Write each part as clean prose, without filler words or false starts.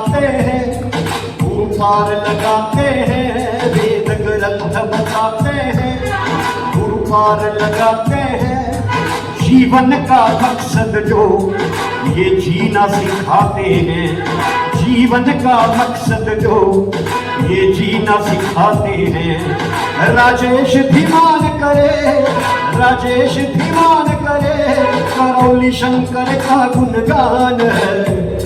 सिखाते हैं, पार लगाते हैं, वेद ग्रंथ बताते हैं, गुरु पार लगाते हैं। जीवन का मकसद जो ये जीना सिखाते हैं, जीवन का मकसद जो ये जीना सिखाते हैं। राजेश धीमान करे, राजेश धीमान करे, करौली शंकर का गुणगान है।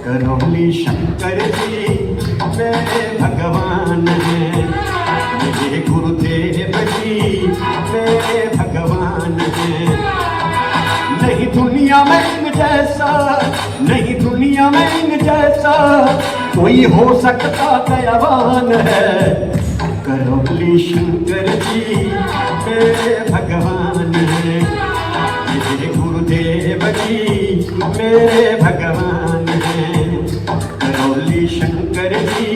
करौली शंकर जी मेरे भगवान हैं, मेरे गुरुदेव जी मेरे भगवान हैं। नहीं दुनिया में इन जैसा, नहीं दुनिया में इन जैसा कोई हो सकता दयावान है। करौली शंकर जी मेरे भगवान हैं, मेरे गुरुदेव जी मेरे भगवान हैं। करौली शंकर जी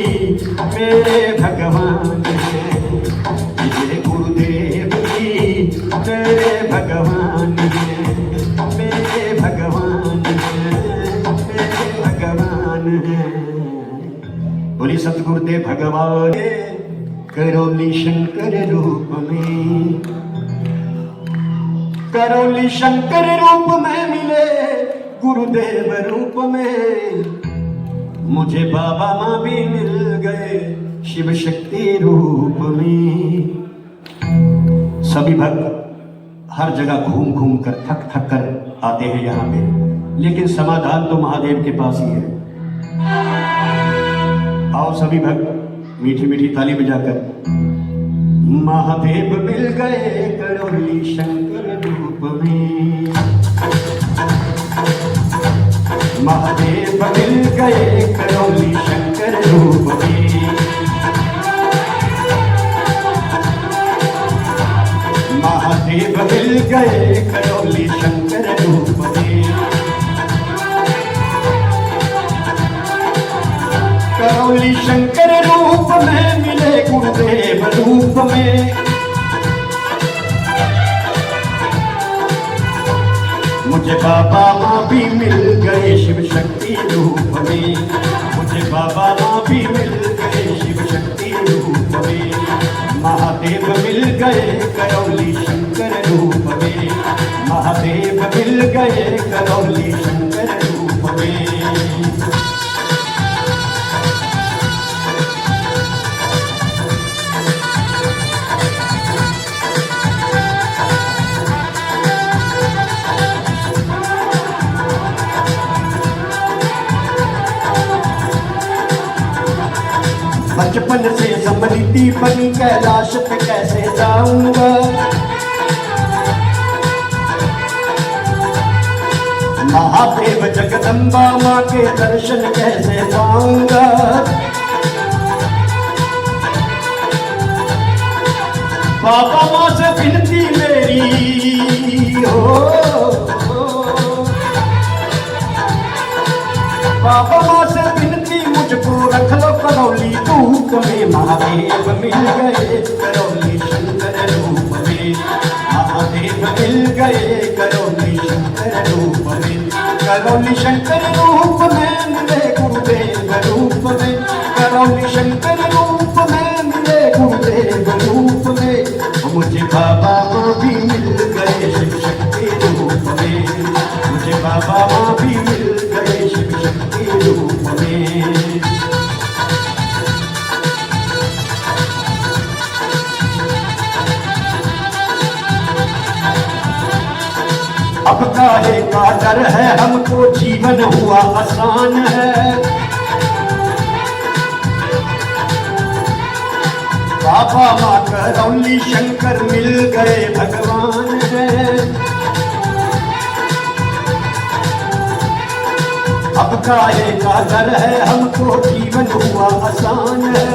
मेरे भगवान हैं, मेरे गुरुदेव जी मेरे भगवान हैं, मेरे भगवान हैं, मेरे भगवान हैं। बोली सतगुरुदेव भगवान। करौली शंकर रूप में, करौली शंकर रूप में मिले गुरुदेव रूप में। मुझे बाबा माँ भी मिल गए शिव शक्ति रूप में। सभी भक्त हर जगह घूम घूम कर थक थक कर आते हैं यहाँ पे, लेकिन समाधान तो महादेव के पास ही है। आओ सभी भक्त मीठी मीठी ताली बजाकर। महादेव मिल गए करौली शंकर रूप में, महादेव मिल गए करौली शंकर रूप में। महादेव मिल गए करौली शंकर रूप में। करौली शंकर रूप में मिले गुरुदेव रूप में। मुझे बाबा माँ भी मिल गए शिव शक्ति रूप में। मुझे बाबा माँ भी मिल गए शिव शक्ति रूप में। महादेव मिल गए करौली शंकर रूप में। महादेव मिल गए करौली शंकर रूप में। बचपन से समृद्धि बनी कैलाश पे कैसे जाऊंगा। महादेव जगदम्बा माँ के दर्शन कैसे पाऊंगा। बाबा माँ से विनती मेरी हो, बाबा माँ से विनती मुझको रख लो करौली रूप में। महादेव मिल गए करौली शंकर रूप में। महादेव मिल गए करौली शंकर रूप में। करौली शंकर रूप में मिले गुरुदेव रूप में। करौली शंकर रूप में मिले गुरुदेव रूप में। मुझे बाबा माँ भी मिल गए शिव शक्ति रूप में। मुझे बाबा माँ भी मिल गए शिव शक्ति रूप में। अब काहे का डर है, हमको जीवन हुआ आसान है। बाबा माँ करौली शंकर मिल गए भगवान है। अब काहे का डर है, हमको जीवन हुआ आसान है।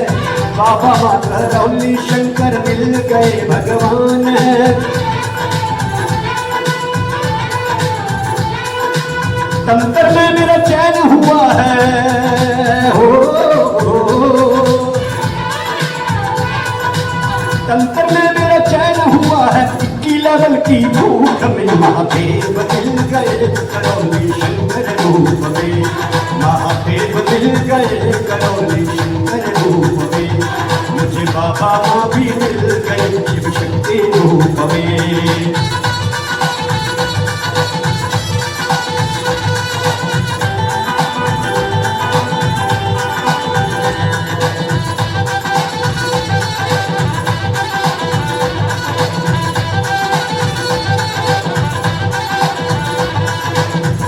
बाबा माँ करौली शंकर मिल गए भगवान है। तंत्र में मेरा चैन हुआ है हो, तंत्र में मेरा चैन हुआ है। 21 लेवल की भूख में महादेव मिल गए करौली शंकर रूप में। महादेव मिल गए गए करौली शंकर रूप में, मुझे बाबा माँ भी मिल गए शिव शक्ति रूप में।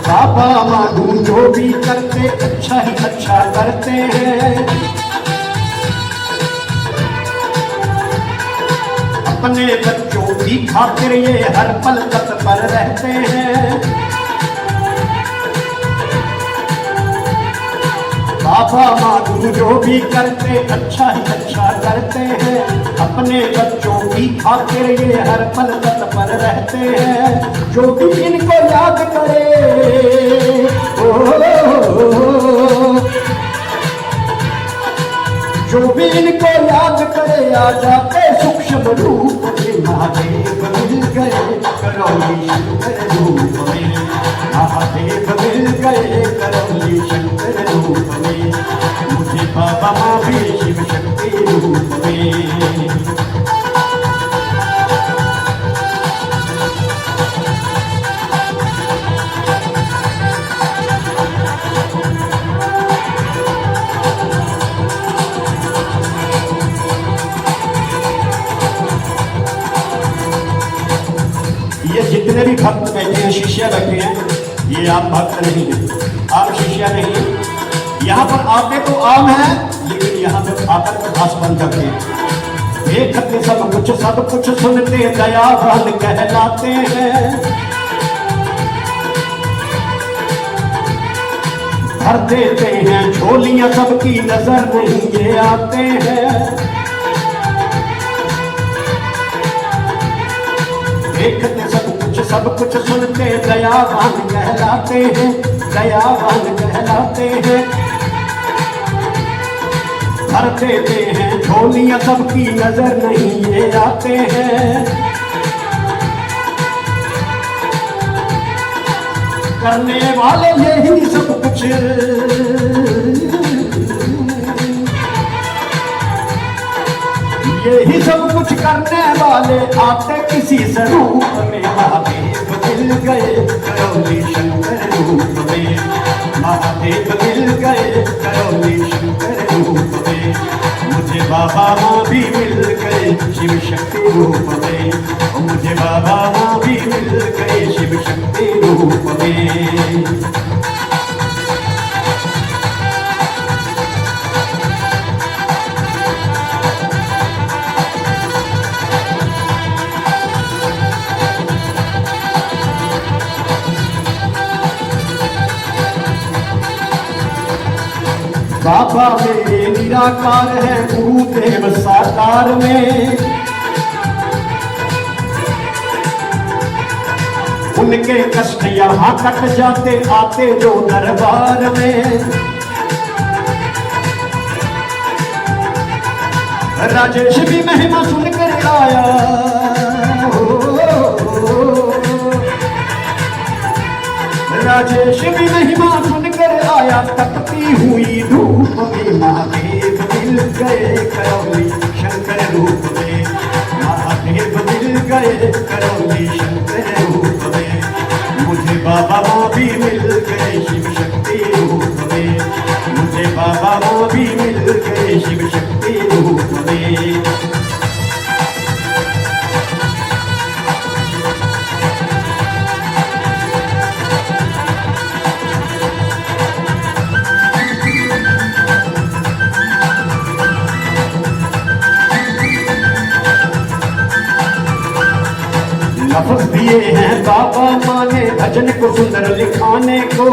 बाबा माधू जो भी करते अच्छा ही अच्छा करते हैं, अपने बच्चों की खातिर ये हर पल तत्पर रहते हैं। बाबा माधू जो भी करते अच्छा ही अच्छा करते हैं, अपने बच्चों की खातिर ये हर पल तत्पर रहते हैं। जो भी इनको याद करे जो भी इनको याद करे आ जाते सूक्ष्म रूप में। महादेव मिल गए करौली शंकर रूप में, महादेव मिल गए करौली शंकर रूप में, मुझे बाबा माँ भी शिव शक्ति रूप में। ये जितने भी भक्त बैठे हैं, शिष्य बैठे हैं, ये आप भक्त नहीं हैं, आप शिष्य नहीं हैं। यहाँ पर आते तो आम है, लेकिन यहाँ पे आकर खास बन जाते हैं। देखते सब कुछ सुनते दयावान कहलाते हैं। भर देते हैं झोलियां सबकी नजर नहीं ये आते हैं। देखते सब कुछ सुनते दयावान कहलाते हैं, दयावान कहलाते हैं। भर देते हैं झोलियां सबकी नजर नहीं ये आते हैं। करने वाले यही सब कुछ, यही सब कुछ करने वाले आते किसी स्वरूप में। महादेव मिल गए करौली शंकर रूप में, महादेव मिल गए करौली शंकर रूप में, मुझे बाबा माँ भी मिल गए शिव शक्ति रूप में, मुझे बाबा माँ भी मिल गए शिव शक्ति रूप में। बाबा मेरे निराकार है गुरुदेव साकार में, उनके कष्ट यहाँ कट जाते आते जो दरबार में। राजेश भी महिमा सुनकर आया, राजेश भी महिमा सुनकर आया, तपती हुई धूप में। महादेव मिल गए करौली शंकर रूप में, महादेव मिल गए करौली शंकर रूप में, मुझे बाबा माँ भी मिल गए शिव शक्ति रूप में, मुझे बाबा माँ भी मिल गए शिव शक्ति रूप में। लफ्ज दिए हैं बाबा माँ ने भजन को सुंदर लिखाने को,